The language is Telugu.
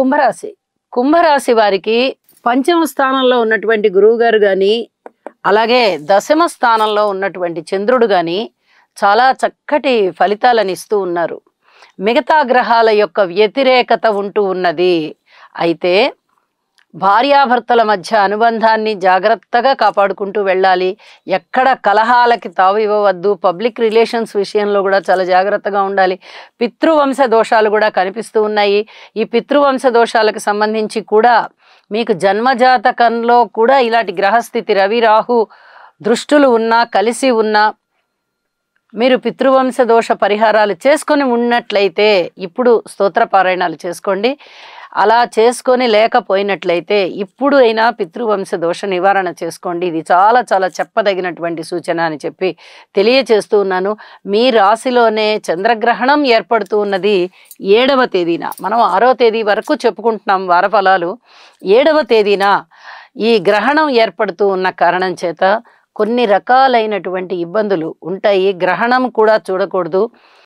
కుంభరాశి. కుంభరాశి వారికి పంచమ స్థానంలో ఉన్నటువంటి గురువు గారు కానీ, అలాగే దశమ స్థానంలో ఉన్నటువంటి చంద్రుడు కానీ చాలా చక్కటి ఫలితాలను ఇస్తూ ఉన్నారు. మిగతా గ్రహాల యొక్క వ్యతిరేకత ఉంటూ ఉన్నది. అయితే భార్యాభర్తల మధ్య అనుబంధాన్ని జాగ్రత్తగా కాపాడుకుంటూ వెళ్ళాలి. ఎక్కడ కలహాలకి తావు ఇవ్వవద్దు. పబ్లిక్ రిలేషన్స్ విషయంలో కూడా చాలా జాగ్రత్తగా ఉండాలి. పితృవంశ దోషాలు కూడా కనిపిస్తూ ఉన్నాయి. ఈ పితృవంశ దోషాలకు సంబంధించి కూడా మీకు జన్మజాతకంలో కూడా ఇలాంటి గ్రహస్థితి రవి రాహు దృష్టులు ఉన్నా కలిసి ఉన్నా మీరు పితృవంశ దోష పరిహారాలు చేసుకొని ఉన్నట్లయితే ఇప్పుడు స్తోత్ర పారాయణాలు చేసుకోండి. అలా చేసుకొని లేకపోయినట్లయితే ఇప్పుడు అయినా పితృవంశ దోష నివారణ చేసుకోండి. ఇది చాలా చాలా చెప్పదగినటువంటి సూచన అని చెప్పి తెలియచేస్తూ ఉన్నాను. మీ రాశిలోనే చంద్రగ్రహణం ఏర్పడుతూ ఉన్నది 7వ తేదీన. మనం 6వ తేదీ వరకు చెప్పుకుంటున్నాం వారఫలాలు. 7వ తేదీన ఈ గ్రహణం ఏర్పడుతూ ఉన్న కారణం చేత కొన్ని రకాలైనటువంటి ఇబ్బందులు ఉంటాయి. గ్రహణం కూడా చూడకూడదు.